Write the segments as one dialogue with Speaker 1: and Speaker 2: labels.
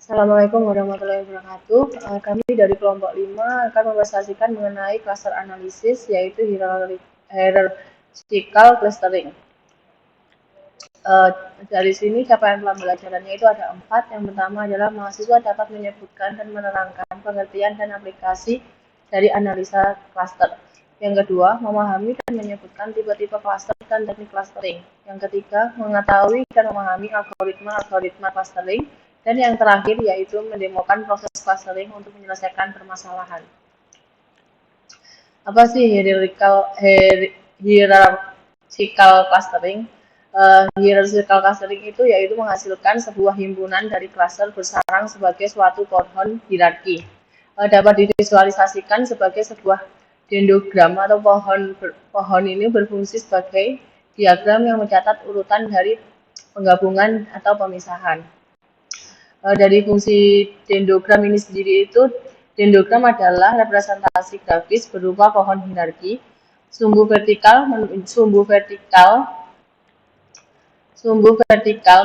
Speaker 1: Assalamualaikum warahmatullahi wabarakatuh. Kami dari kelompok 5 akan mempresentasikan mengenai cluster analisis, yaitu hierarchical clustering. Eh, dari sini capaian pembelajarannya itu ada 4. Yang pertama adalah mahasiswa dapat menyebutkan dan menerangkan pengertian dan aplikasi dari analisa cluster. Yang kedua, memahami dan menyebutkan tipe-tipe cluster dan teknik clustering. Yang ketiga, mengetahui dan memahami algoritma clustering. Dan yang terakhir yaitu mendemokan proses clustering untuk menyelesaikan permasalahan. Apa sih hierarchical clustering? Hierarchical clustering itu yaitu menghasilkan sebuah himpunan dari cluster bersarang sebagai suatu pohon hierarki. Dapat divisualisasikan sebagai sebuah dendrogram atau pohon ini berfungsi sebagai diagram yang mencatat urutan dari penggabungan atau pemisahan. Dari fungsi dendrogram ini sendiri itu, dendrogram adalah representasi grafis berupa pohon hierarki, sumbu vertikal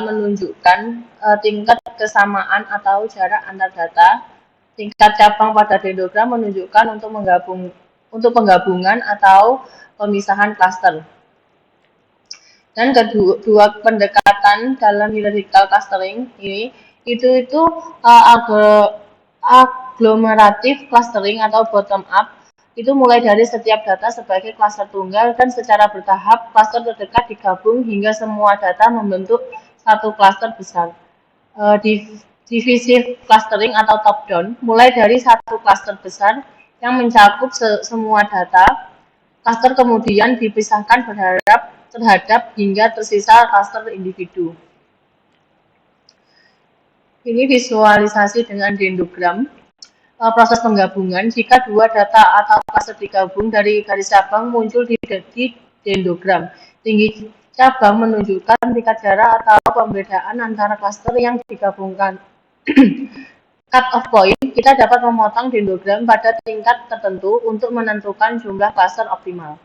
Speaker 1: menunjukkan tingkat kesamaan atau jarak antar data. Tingkat cabang pada dendrogram menunjukkan untuk penggabungan atau pemisahan klaster. Dan kedua pendekatan dalam hierarchical clustering ini itu aglomeratif clustering atau bottom up. Itu mulai dari setiap data sebagai klaster tunggal dan secara bertahap klaster terdekat digabung hingga semua data membentuk satu klaster besar. Divisive clustering atau top down mulai dari satu klaster besar yang mencakup semua data. Klaster kemudian dipisahkan terhadap hingga tersisa klaster individu. Ini visualisasi dengan dendrogram. Proses penggabungan, jika dua data atau klaster digabung dari garis cabang muncul di dendrogram. Tinggi cabang menunjukkan tingkat jarak atau pembedaan antara klaster yang digabungkan. Cut-off point, kita dapat memotong dendrogram pada tingkat tertentu untuk menentukan jumlah klaster optimal.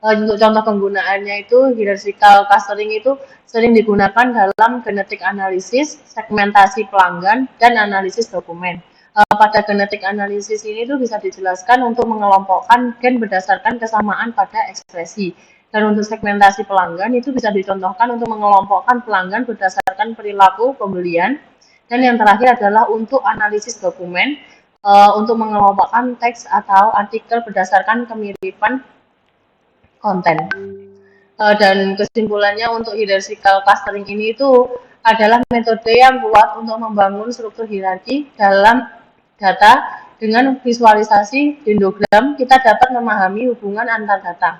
Speaker 1: Untuk contoh penggunaannya itu, hierarchical clustering itu sering digunakan dalam genetik analisis, segmentasi pelanggan, dan analisis dokumen. Pada genetik analisis ini tuh bisa dijelaskan untuk mengelompokkan gen berdasarkan kesamaan pada ekspresi. Dan untuk segmentasi pelanggan itu bisa dicontohkan untuk mengelompokkan pelanggan berdasarkan perilaku pembelian. Dan yang terakhir adalah untuk analisis dokumen, untuk mengelompokkan teks atau artikel berdasarkan kemiripan konten. Dan kesimpulannya untuk hierarchical clustering ini itu adalah metode yang kuat untuk membangun struktur hierarki dalam data. Dengan visualisasi dendrogram, kita dapat memahami hubungan antar data.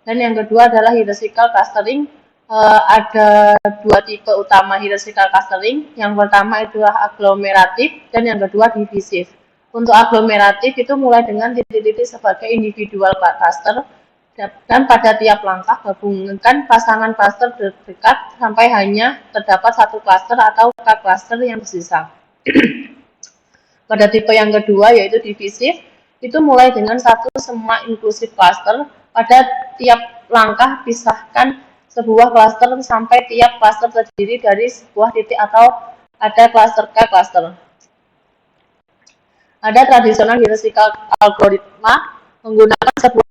Speaker 1: Dan yang kedua adalah hierarchical clustering. Ada dua tipe utama hierarchical clustering. Yang pertama adalah aglomeratif dan yang kedua divisif. Untuk aglomeratif itu mulai dengan titik-titik sebagai individual cluster dan pada tiap langkah gabungkan pasangan klaster terdekat sampai hanya terdapat satu klaster atau cluster yang tersisa. Pada tipe yang kedua yaitu divisif, itu mulai dengan satu sema inklusif cluster. Pada tiap langkah pisahkan sebuah klaster sampai tiap klaster terdiri dari sebuah titik atau ada klaster ke klaster. Ada tradisional hierarchical algoritma menggunakan sebuah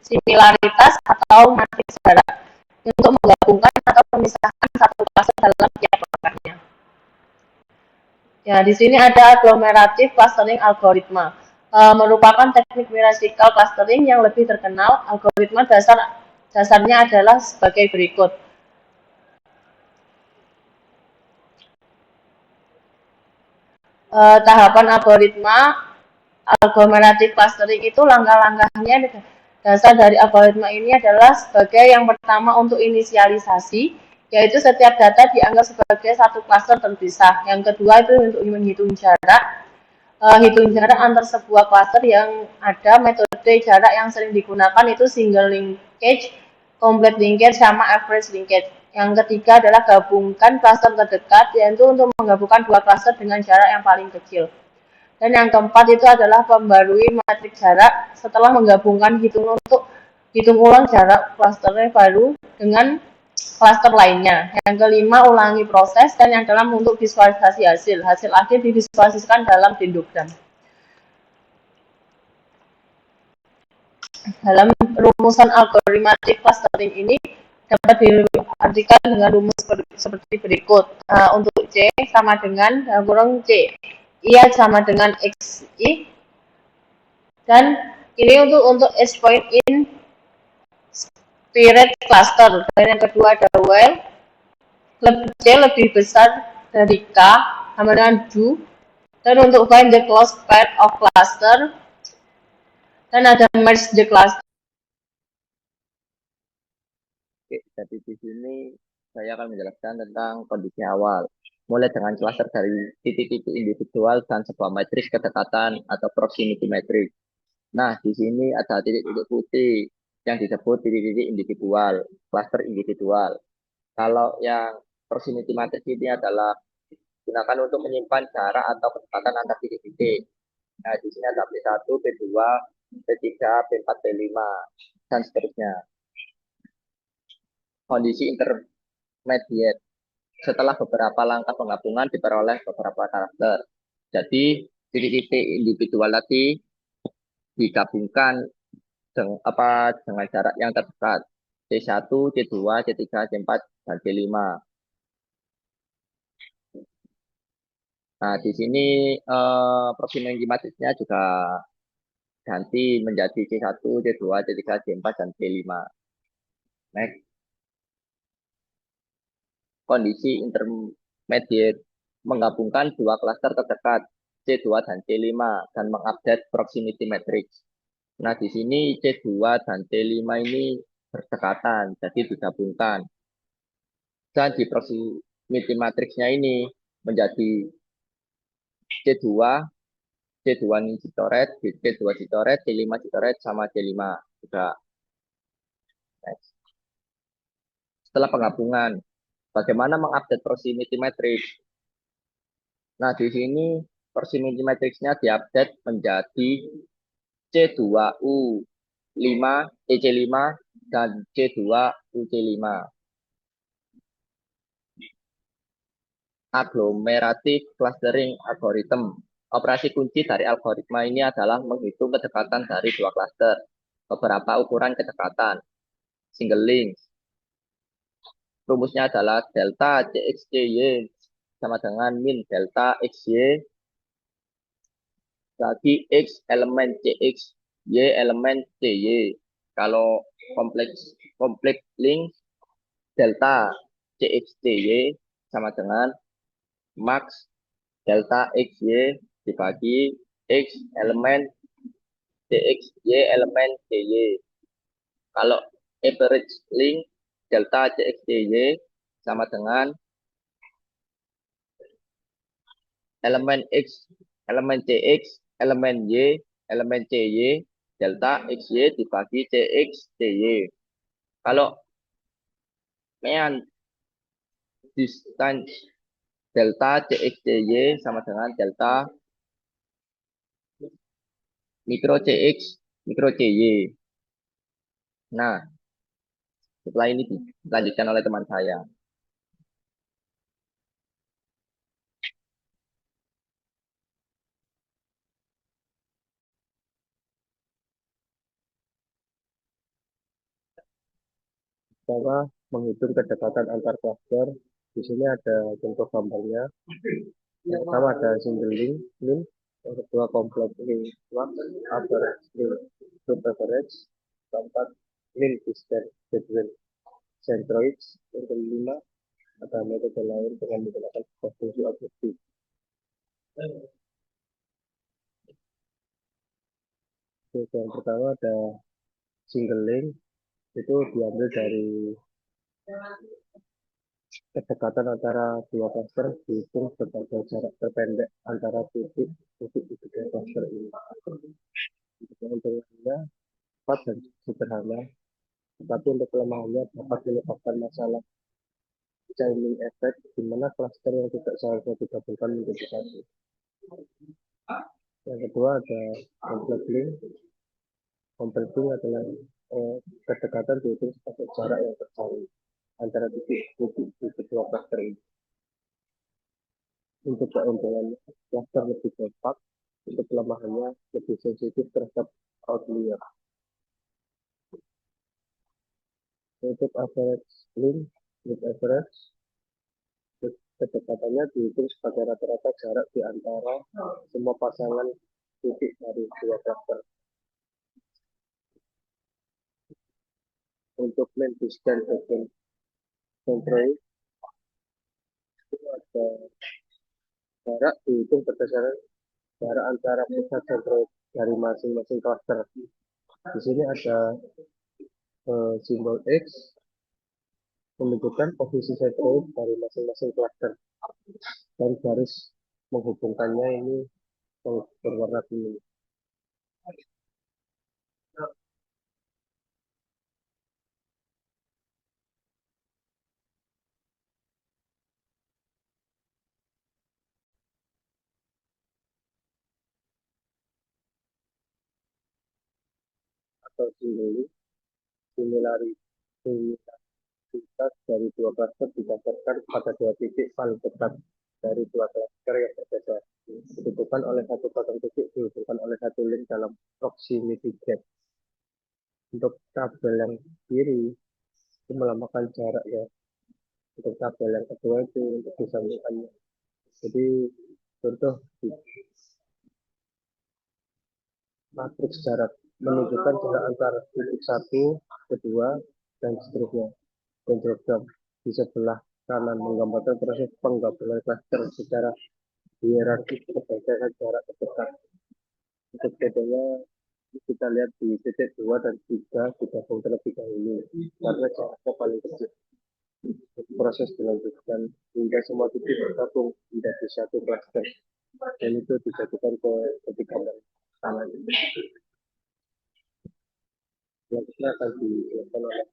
Speaker 1: similaritas atau matriks jarak untuk menggabungkan atau memisahkan satu klaster dalam tiap langkahnya. Ya, di sini ada agglomerative clustering algoritma. Merupakan teknik hierarchical clustering yang lebih terkenal. Algoritma dasarnya adalah sebagai berikut. Tahapan algoritma agglomerative clustering itu langkah-langkahnya. Dasar dari algoritma ini adalah sebagai yang pertama untuk inisialisasi, yaitu setiap data dianggap sebagai satu klaster terpisah. Yang kedua itu untuk menghitung jarak. Hitung jarak antar sebuah klaster yang ada. Metode jarak yang sering digunakan itu single linkage, complete linkage, sama average linkage. Yang ketiga adalah gabungkan klaster terdekat, yaitu untuk menggabungkan dua klaster dengan jarak yang paling kecil. Dan yang keempat itu adalah membarui matriks jarak setelah menggabungkan hitung ulang jarak klasternya baru dengan klaster lainnya. Yang kelima, ulangi proses. Dan yang keenam, untuk visualisasi hasil. Hasil akhir divisualisasikan dalam dendrogram. Dalam rumusan algoritmatik clustering ini dapat diartikan dengan rumus seperti berikut. Untuk C sama dengan kurang C. Ia sama dengan XI. Dan ini untuk S point in spirit cluster. Dan yang kedua ada while C lebih besar dari K sama dengan do. Dan untuk find the closed pair of cluster, dan ada merge the cluster.
Speaker 2: Oke, jadi di sini saya akan menjelaskan tentang kondisi awal. Mulai dengan cluster dari titik-titik individual dan sebuah matriks kedekatan atau proximity matrix. Nah, di sini ada titik-titik putih yang disebut titik-titik individual, cluster individual. Kalau yang proximity matrix ini adalah digunakan untuk menyimpan jarak atau kedekatan antar titik-titik. Nah, di sini ada P1, P2, P3, P4, P5, dan seterusnya. Kondisi intermediate. Setelah beberapa langkah penggabungan diperoleh beberapa karakter. Jadi, titik-titik individual tadi digabungkan dengan jarak yang terdekat. C1, C2, C3, C4, dan C5. Nah, di sini proximity matrixnya juga ganti menjadi C1, C2, C3, C4, dan C5. Next. Kondisi intermediate menggabungkan dua klaster terdekat C2 dan C5 dan mengupdate proximity matrix. Nah, di sini C2 dan C5 ini berdekatan, jadi digabungkan. Dan di proximity matrixnya ini menjadi C2, C2 ini dicoret, C2 dicoret, C5 dicoret, sama C5 juga. Next. Setelah penggabungan, bagaimana mengupdate proximity matrix? Nah, di sini proximity matrixnya diupdate menjadi C2U5, EC5, dan C2UC5. Agglomerative clustering algorithm. Operasi kunci dari algoritma ini adalah menghitung kedekatan dari dua klaster. Beberapa ukuran kedekatan. Single link. Rumusnya adalah delta CXY sama dengan min delta XY bagi X elemen CX, Y elemen CY. Kalau kompleks link delta CXY sama dengan max delta XY dibagi X elemen CX, Y elemen CY. Kalau average link delta CXY sama dengan elemen X, elemen CX, elemen Y, elemen CY, delta XY dibagi CX, CY. Kalau mean distance delta CXY sama dengan delta mikro CX, mikro CY. Nah, setelah ini dilanjutkan oleh teman saya. Cara menghitung kedekatan antar klaster. Di sini ada contoh gambarnya. Yang pertama ada single link, yang kedua complex link, average link, group average, keempat link distance between centroids, yang kelima ada metode lain dengan menggunakan fungsi objektif. Yang pertama ada single link, itu diambil dari kedekatan antara dua cluster dihitung sebagai jarak terpendek antara titik di kedua cluster ini. Keuntungannya cepat dan sederhana, tetapi untuk kelemahannya dapat menyebabkan masalah chaining effect, di mana cluster yang tidak seharusnya digabungkan menjadi satu. Yang kedua ada complex link. Complex link adalah kedekatan dihitung sebagai jarak yang tercari. antara titik-titik di kedua cluster ini. Untuk keunggulannya, cluster lebih kompak, untuk kelemahannya lebih sensitif terhadap outlier. Untuk average link, average, kedekatannya dihitung sebagai rata-rata jarak di antara semua pasangan titik dari dua cluster. Untuk mean distance between centroid, itu ada jarak dihitung berdasarkan jarak antara pusat centroid dari masing-masing cluster. Di sini ada simbol X menunjukkan posisi centroid dari masing-masing cluster, dan garis menghubungkannya ini berwarna kuning. Atau similaritas dari dua cluster didasarkan pada dua titik paling dekat dari dua cluster yang berbeda, ditentukan oleh satu pasang titik dihubungkan oleh satu link dalam proximity gap. Untuk tabel yang kiri itu melambangkan jarak ya. Untuk tabel yang kedua itu untuk disambungkannya. Jadi contoh di matriks jarak menunjukkan jarak antara titik satu, kedua, dan seterusnya. Dan program di sebelah kanan menggambarkan proses penggabungan klaster secara hierarkis berdasarkan jarak terdekat. Untuk contohnya kita lihat di titik 2 dan 3 digabung terlebih dahulu karena jaraknya paling kecil. Proses dilanjutkan hingga semua titik bergabung menjadi satu klaster, dan itu dijadikan ke ketiga kanan. Selanjutnya akan dilakukan oleh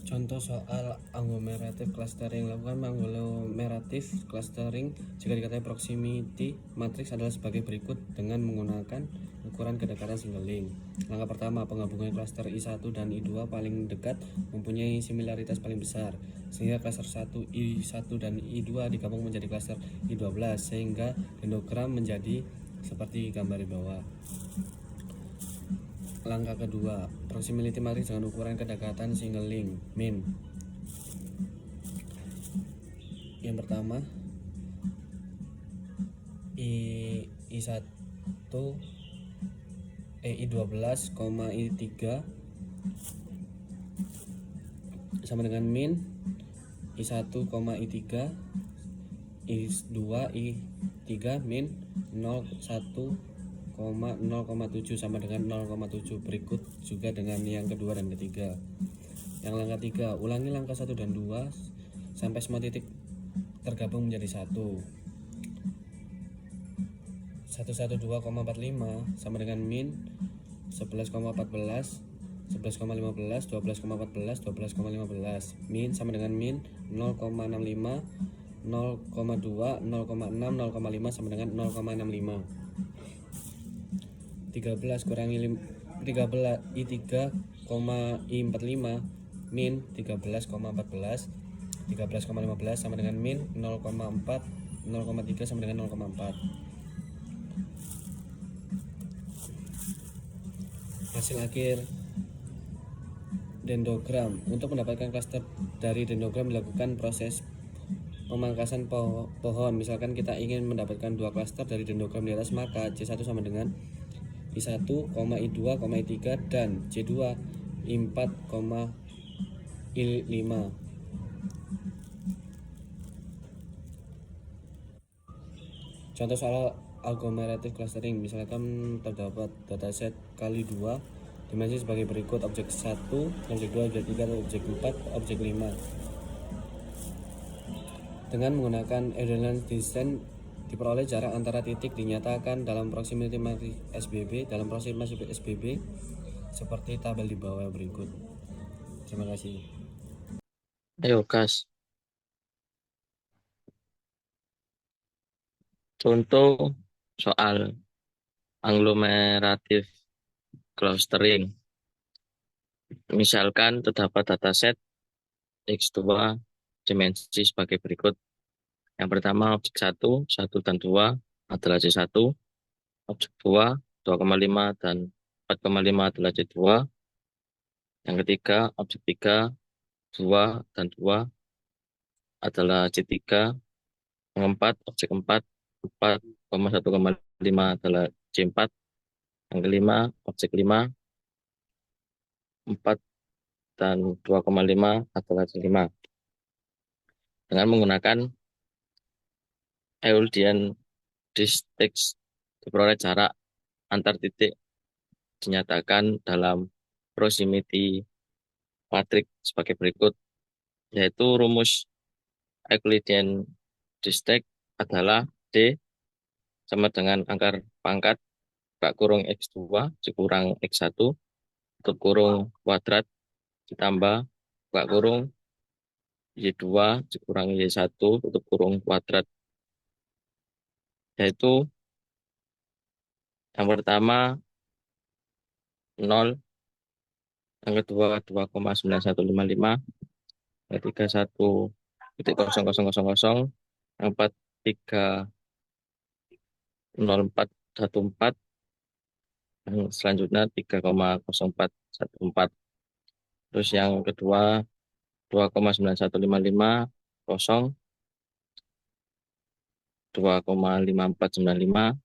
Speaker 3: Contoh soal agglomerative clustering. Lakukan agglomerative clustering jika diketahui proximity matrix adalah sebagai berikut dengan menggunakan ukuran kedekatan single link. Langkah pertama, penggabungan cluster I1 dan I2 paling dekat mempunyai similaritas paling besar, sehingga cluster 1 I1 dan I2 digabung menjadi cluster I12 sehingga dendrogram menjadi seperti gambar di bawah. Langkah kedua, proximity matrix dengan ukuran kedekatan single link min. Yang pertama, I1 I12, I3 sama dengan min I1, I3 I2 I3 min 0,1,0,7 sama dengan 0,7. Berikut juga dengan yang kedua dan ketiga. Yang langkah 3, ulangi langkah 1 dan 2 sampai semua titik tergabung menjadi 1. 112,45 sama dengan min 11,14, 11,15, 12,14, 12,15. Min sama dengan min 0,65, 0,2, 0,6, 0,5 sama dengan 0,65. 13 kurangi 13 I3, I45 min 13,14, 13,15 sama dengan min 0,4, 0,3 sama dengan 0,4. Hasil akhir dendrogram. Untuk mendapatkan klaster dari dendrogram dilakukan proses pemangkasan pohon. Misalkan kita ingin mendapatkan dua klaster dari dendrogram di atas, maka C1 sama dengan I1, I2, I3 dan C2 I4, I5. Contoh soal agglomerative clustering, misalkan terdapat dataset kali 2 dimensi sebagai berikut: objek 1, objek 2, objek 3, objek 4, objek 5. Dengan menggunakan Euler distance diperoleh jarak antara titik dinyatakan dalam proximity matrix SBB dalam proximity SBB seperti tabel di bawah berikut. Terima kasih.
Speaker 4: Ayo, Kas. Contoh soal agglomerative clustering. Misalkan terdapat dataset X2 dimensi sebagai berikut. Yang pertama, objek 1 dan 2 adalah C1, objek 2,5 dan 4,5 adalah C2. Yang ketiga, objek 3, 2 dan 2 adalah C3. Yang keempat, objek 4,1,5 adalah C4. Yang kelima, objek 5, 4 dan 2,5 adalah C5. Dengan menggunakan Euclidean distance diperoleh jarak antar titik dinyatakan dalam proximity matrix sebagai berikut, yaitu rumus Euclidean distance adalah D sama dengan akar pangkat kurung X2 dikurang X1 tutup kurung kuadrat ditambah kurung Y2 dikurang Y1 tutup kurung kuadrat, yaitu yang pertama 0, yang kedua 2,9155, yang ketiga 1,0000, yang keempat 3,0414, yang selanjutnya 3,0414. Terus yang kedua 2,9155, 2,5495,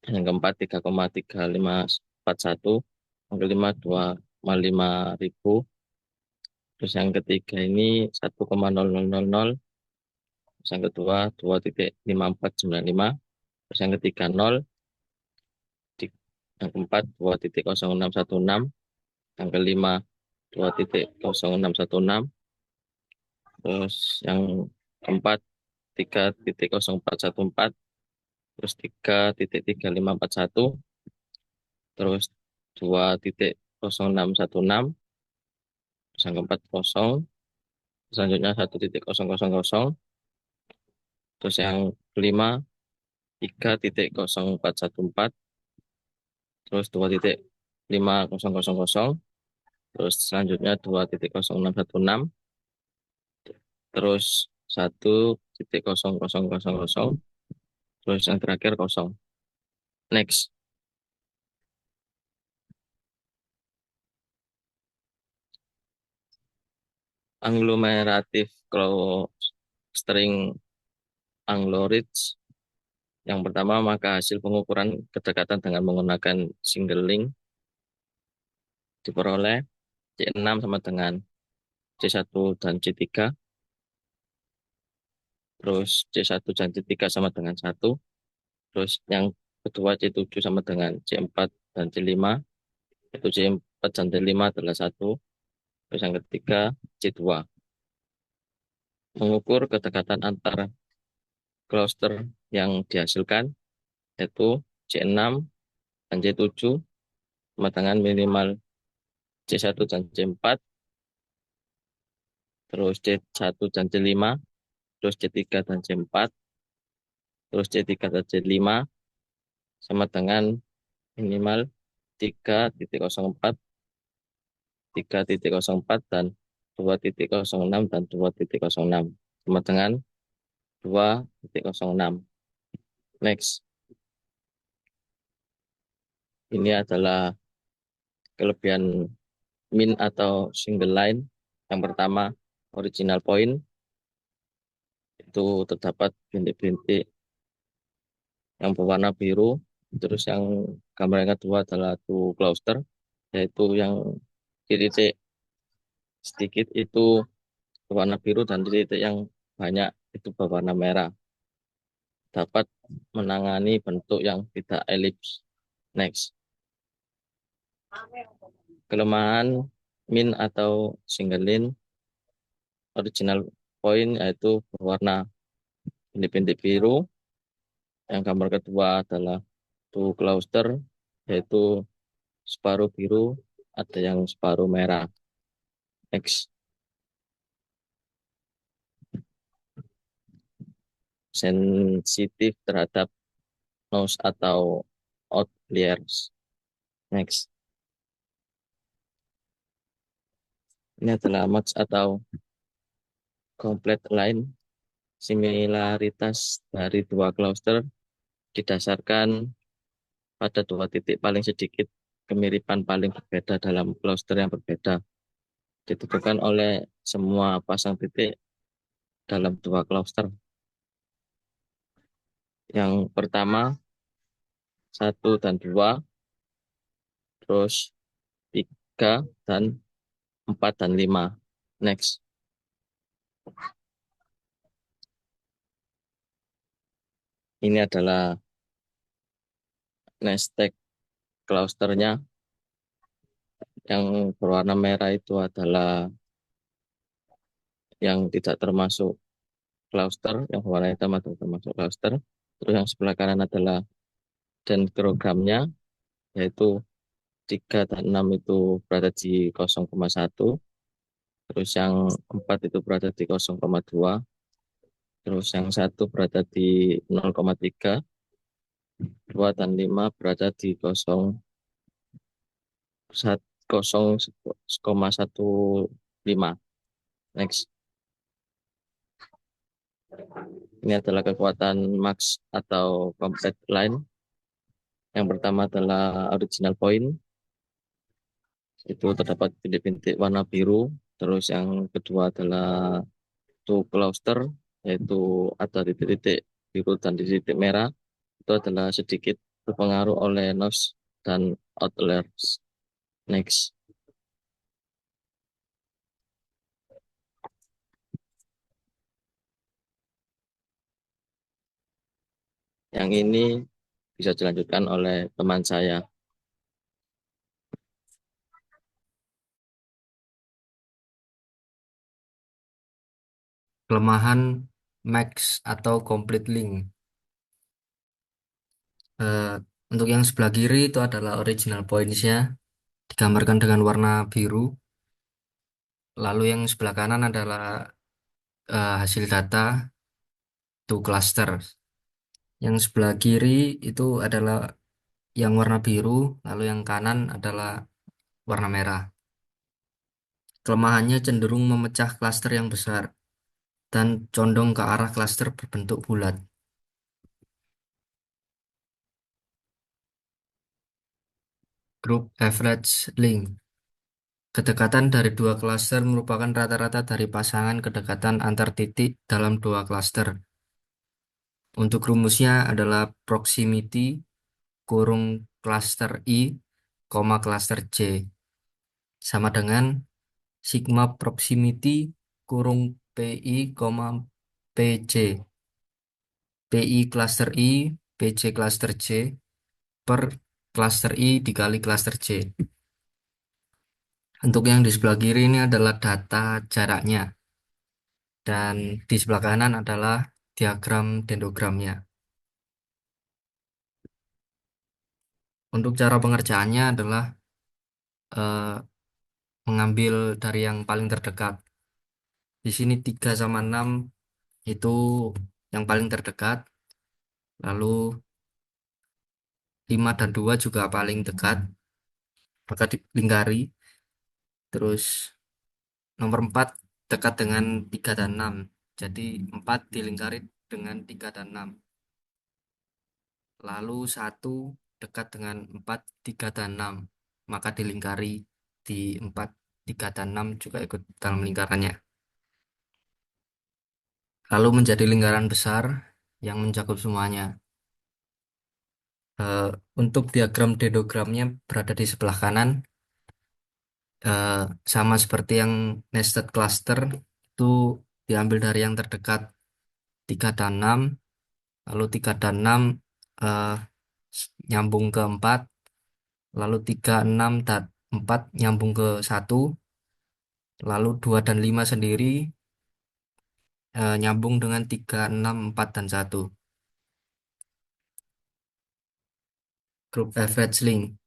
Speaker 4: yang keempat 3,3541, yang kelima 2,5000, terus yang ketiga ini 1,0000, terus yang kedua 2,5495, terus yang ketiga 0, yang keempat 2,0616, yang kelima 2,0616, terus yang keempat 3,0414, terus 3,3541, terus 2,0616, terus yang keempat kosong, selanjutnya 1,000, terus yang kelima 3,0414, terus 2,5000, terus selanjutnya 2,0616, terus 1,0000, terus yang terakhir kosong. Next. Agglomerative clustering algorithms. Yang pertama, maka hasil pengukuran kedekatan dengan menggunakan single link diperoleh C6 sama dengan C1 dan C3. Terus C1 dan C3 sama dengan 1. Terus yang kedua C7 sama dengan C4 dan C5. Itu C4 dan C5 adalah 1. Terus yang ketiga C2. Mengukur kedekatan antar cluster yang dihasilkan yaitu C6 dan C7 sama dengan minimal C1 dan C4, terus C1 dan C5, terus C3 dan C4, terus C3 dan C5 sama dengan minimal 3,04, 3,04 dan 2,06 dan 2,06 sama dengan 2,06. Next. Ini adalah kelebihan min atau single line. Yang pertama, original point. Itu terdapat bintik-bintik yang berwarna biru. Terus yang gambar yang kedua adalah two cluster, yaitu yang titik sedikit itu berwarna biru dan titik yang banyak itu berwarna merah. Dapat menangani bentuk yang tidak elips. Next. Kelemahan min atau single line original point yaitu berwarna bintik-bintik biru. Yang gambar kedua adalah two cluster, yaitu separuh biru, ada yang separuh merah. Next. Sensitif terhadap noise atau outliers. Next. Ini adalah match atau complete line. Similaritas dari dua cluster didasarkan pada dua titik paling sedikit kemiripan paling berbeda dalam cluster yang berbeda. Ditentukan oleh semua pasang titik dalam dua cluster. Yang pertama, 1 dan 2, terus 3 dan 4 dan 5. Next. Ini adalah nestek clusternya. Yang berwarna merah itu adalah yang tidak termasuk cluster, yang berwarna hitam atau termasuk cluster. Terus yang sebelah kanan adalah dendrogramnya, yaitu 3 dan 6 itu berada di 0,1. Terus yang 4 itu berada di 0,2. Terus yang 1 berada di 0,3. 2 dan 5 berada di 0,15. Next. Ini adalah kekuatan max atau complete line. Yang pertama adalah original point. Itu terdapat bintik-bintik warna biru. Terus yang kedua adalah two cluster, yaitu ada titik-titik biru dan titik merah. Itu adalah sedikit terpengaruh oleh noise dan outliers. Next. Yang ini bisa dilanjutkan oleh teman saya.
Speaker 5: Kelemahan max atau complete link. Eh, untuk yang sebelah kiri itu adalah original points-nya, digambarkan dengan warna biru. Lalu yang sebelah kanan adalah hasil data to cluster. Yang sebelah kiri itu adalah yang warna biru, lalu yang kanan adalah warna merah. Kelemahannya cenderung memecah klaster yang besar dan condong ke arah klaster berbentuk bulat. Group average link. Kedekatan dari dua klaster merupakan rata-rata dari pasangan kedekatan antar titik dalam dua klaster. Untuk rumusnya adalah proximity kurung klaster I, klaster J. Sama dengan sigma proximity kurung PI, PJ. PI klaster I, PJ klaster J per klaster I dikali klaster J. Untuk yang di sebelah kiri ini adalah data jaraknya. Dan di sebelah kanan adalah diagram dendrogramnya. Untuk cara pengerjaannya adalah eh, mengambil dari yang paling terdekat. Di sini 3 sama 6 itu yang paling terdekat. Lalu 5 dan 2 juga paling dekat. Maka dilingkari. Terus nomor 4 dekat dengan 3 dan 6. Jadi 4 dilingkari dengan 3 dan 6. Lalu 1 dekat dengan 4, 3 dan 6. Maka dilingkari di 4, 3 dan 6 juga ikut dalam lingkarannya. Lalu menjadi lingkaran besar yang mencakup semuanya. Eh, untuk diagram dendrogramnya berada di sebelah kanan. Eh, sama seperti yang nested cluster itu diambil dari yang terdekat 3 dan 6. Lalu 3 dan 6 eh, nyambung ke 4. Lalu 3, 6, dan 4 nyambung ke 1. Lalu 2 dan 5 sendiri nyambung dengan 3, 6, 4, dan 1. Group average link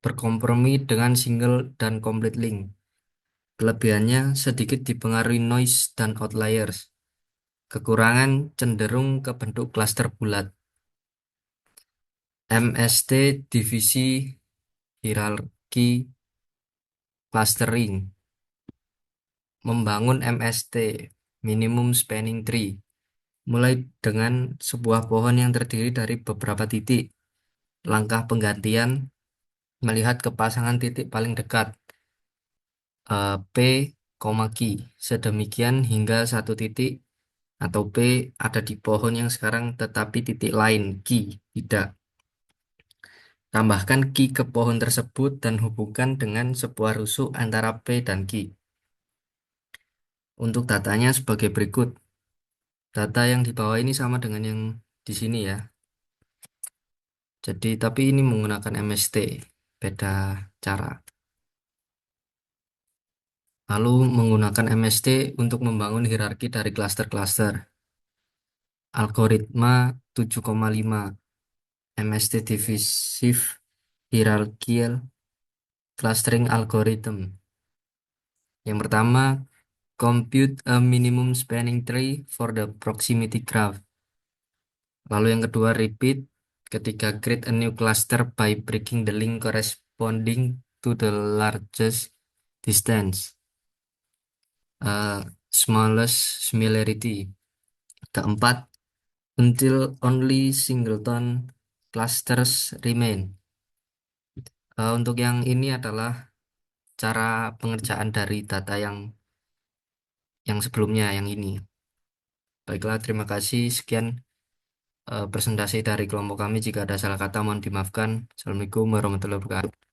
Speaker 5: berkompromi dengan single dan complete link. Kelebihannya sedikit dipengaruhi noise dan outliers. Kekurangan cenderung ke bentuk klaster bulat. MST divisi hierarki clustering. membangun MST, Minimum Spanning Tree, mulai dengan sebuah pohon yang terdiri dari beberapa titik. Langkah penggantian melihat ke pasangan titik paling dekat, P, Q, sedemikian hingga satu titik atau P ada di pohon yang sekarang tetapi titik lain, Q, tidak. Tambahkan Q ke pohon tersebut dan hubungkan dengan sebuah rusuk antara P dan Q. Untuk datanya sebagai berikut. Data yang di bawah ini sama dengan yang di sini ya. Jadi, tapi ini menggunakan MST, beda cara. Lalu menggunakan MST untuk membangun hierarki dari klaster-klaster. Algoritma 7,5 MST Divisive Hierarchical Clustering Algorithm. Yang pertama, compute a minimum spanning tree for the proximity graph. Lalu yang kedua, repeat ketika create a new cluster by breaking the link corresponding to the largest distance. Smallest similarity. Keempat, until only singleton clusters remain. Untuk yang ini adalah cara pengerjaan dari data yang sebelumnya, yang ini. Baiklah, terima kasih. Sekian presentasi dari kelompok kami. Jika ada salah kata mohon dimaafkan. Assalamualaikum warahmatullahi wabarakatuh.